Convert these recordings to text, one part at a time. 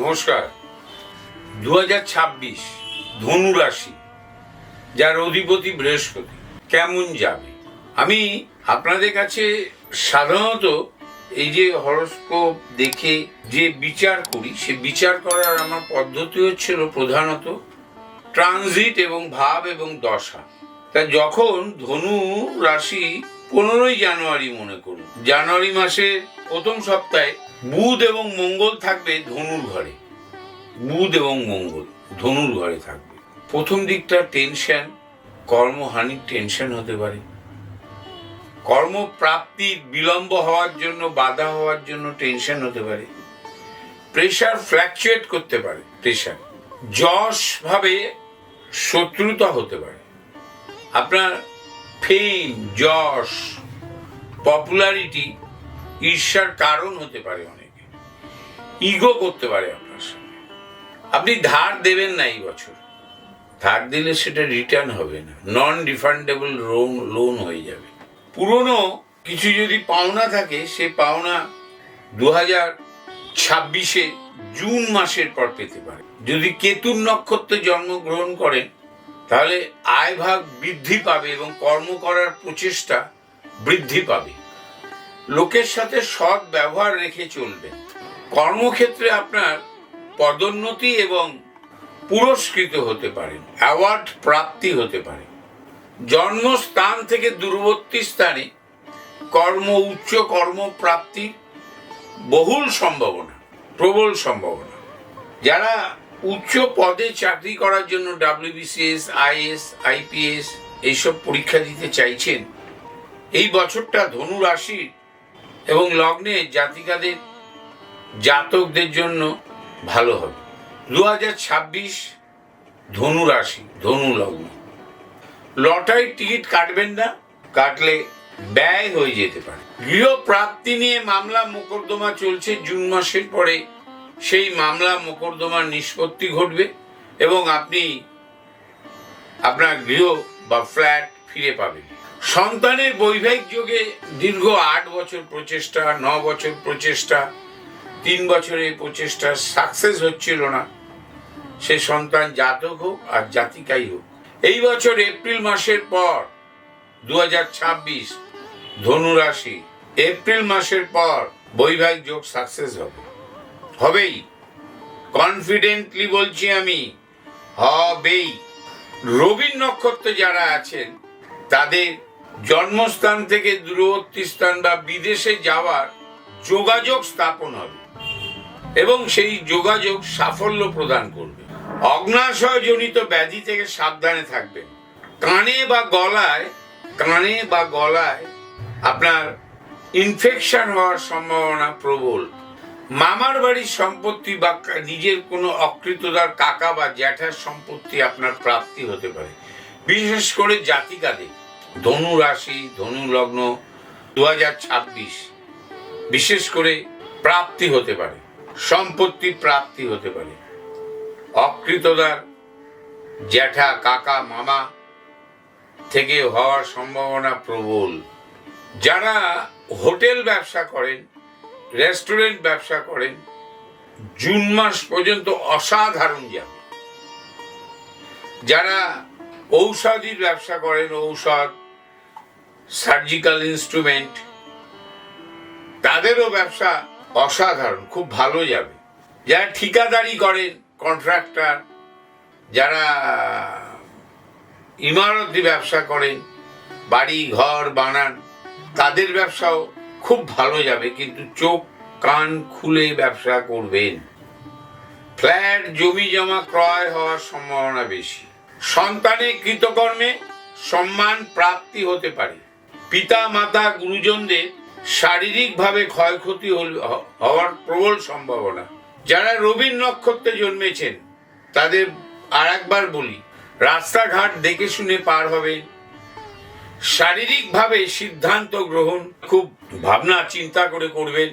নমস্কার। 2026 ধনু রাশি, যার অধিপতি বৃহস্পতি, কেমন যাবে? আমি আপনাদের কাছে সাধারণত এই যে হরোস্কোপ দেখে যে বিচার করি, সে বিচার করার আমার পদ্ধতি হচ্ছিল প্রধানত ট্রানজিট এবং ভাব এবং দশা। তা যখন ধনু রাশি 15ই জানুয়ারি, মনে করুন জানুয়ারি মাসের প্রথম সপ্তাহে বুধ এবং মঙ্গল থাকবে ধনুর ঘরে, বুধ এবং মঙ্গল ধনুর ঘরে থাকবে। প্রথম দিকটা টেনশন, কর্মহানির টেনশন হতে পারে, কর্মপ্রাপ্তির বিলম্ব হওয়ার জন্য, বাধা হওয়ার জন্য টেনশন হতে পারে, প্রেশার ফ্ল্যাকচুয়েট করতে পারে, প্রেশার যশ ভাবে শত্রুতা হতে পারে, আপনার ফেম, যশ, পপুলারিটি ঈর্ষার কারণ হতে পারে, অনেকে ইগো করতে পারে আপনার সঙ্গে। আপনি ধার দেবেন না এই বছর, ধার দিলে সেটা রিটার্ন হবে না, নন রিফান্ডেবল লোন হয়ে যাবে। পুরনো কিছু যদি পাওনা থাকে, সে পাওনা 2026 জুন মাসের পর পেতে পারে। যদি কেতুর নক্ষত্রে জন্মগ্রহণ করেন, তাহলে আয়ভাগ বৃদ্ধি পাবে এবং কর্ম করার প্রচেষ্টা বৃদ্ধি পাবে। লোকের সাথে সৎ ব্যবহার রেখে চলবে। কর্মক্ষেত্রে আপনার পদোন্নতি এবং পুরস্কৃত হতে পারেন, অ্যাওয়ার্ড প্রাপ্তি হতে পারে। জন্মস্থান থেকে দূরবর্তী স্থানে উচ্চ কর্মপ্রাপ্তির বহুল সম্ভাবনা, প্রবল সম্ভাবনা। যারা উচ্চ পদে চাকরি করার জন্য WBCS, IAS, IPS এইসব পরীক্ষা দিতে চাইছেন, এই বছরটা ধনু রাশির এবং লগ্নের জাতকদের জন্য ভালো হবে। 2026 ধনু রাশি, ধনু লগ্ন। লটারির টিকিট কাটবেন না, কাটলে ব্যয় হয়ে যেতে পারে। গৃহ প্রাপ্তি নিয়ে মামলা মোকদ্দমা চলছে, জুন মাসের পরে সেই মামলা মোকদ্দমার নিষ্পত্তি ঘটবে এবং আপনি আপনার গৃহ বা ফ্ল্যাট ফিরে পাবেন। সন্তানের বৈবাহিক যোগে দীর্ঘ 8 বছর প্রচেষ্টা, 9 বছর প্রচেষ্টা, 3 বছরের প্রচেষ্টা সাকসেস হচ্ছিল না, সে সন্তান জাতক হোক আর জাতিকাই হোক, এই বছর এপ্রিল মাসের পর 2026 ধনু রাশি, এপ্রিল মাসের পর বৈবাহিক যোগ সাকসেস হবেই। কনফিডেন্টলি বলছি আমি, হবেই। রবির নক্ষত্রে যারা আছেন, তাদের জন্মস্থান থেকে দূরবর্তী স্থান বা বিদেশে যাওয়ার যোগাযোগ স্থাপন হবে এবং সেই যোগাযোগ সাফল্য প্রদান করবে। অগ্নাশয়জনিত ব্যাধি থেকে সাবধানে থাকবেন। কানে বা গলায় আপনার ইনফেকশন হওয়ার সম্ভাবনা প্রবল। মামার বাড়ির সম্পত্তি বা নিজের কোনো অকৃতদার কাকা বা জ্যাঠার সম্পত্তি আপনার প্রাপ্তি হতে পারে। বিশেষ করে জাতিকাদের, ধনু রাশি, ধনু লগ্ন 2026 বিশেষ করে প্রাপ্তি হতে পারে, সম্পত্তি প্রাপ্তি হতে পারে। অকৃতদার জ্যাঠা, কাকা, মামা থেকে হওয়ার সম্ভাবনা প্রবল। যারা হোটেল ব্যবসা করেন, রেস্টুরেন্ট ব্যবসা করেন, জুন মাস পর্যন্ত অসাধারণ যাবে। যারা ঔষধির ব্যবসা করেন, ঔষধ, সার্জিক্যাল ইনস্ট্রুমেন্ট, তাদেরও ব্যবসা অসাধারণ, খুব ভালো যাবে। যারা ঠিকাদারি করেন, কন্ট্রাক্টর, যারা ইমারতি ব্যবসা করেন, বাড়ি ঘর বানান, তাদের ব্যবসাও খুব ভালো যাবে, কিন্তু চোখ কান খুলে ব্যবসা করবেন। ফ্ল্যাট, জমি জমা ক্রয় হওয়ার সম্ভাবনা বেশি। সন্তানের কৃতকর্মে সম্মান প্রাপ্তি হতে পারে। পিতা মাতা, গুরুজনদের শারীরিকভাবে ক্ষয়ক্ষতি হওয়ার প্রবল সম্ভাবনা। যারা রবির নক্ষত্রে জন্মেছেন, তাদের আর একবার বলি, রাস্তাঘাট দেখে শুনে পার হবে। শারীরিকভাবে সিদ্ধান্ত গ্রহণ খুব ভাবনা চিন্তা করে করবেন।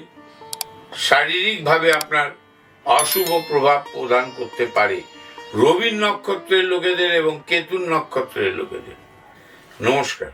শারীরিকভাবে আপনার অশুভ প্রভাব প্রদান করতে পারে রবির নক্ষত্রের লোকেদের এবং কেতুর নক্ষত্রের লোকেদের। নমস্কার।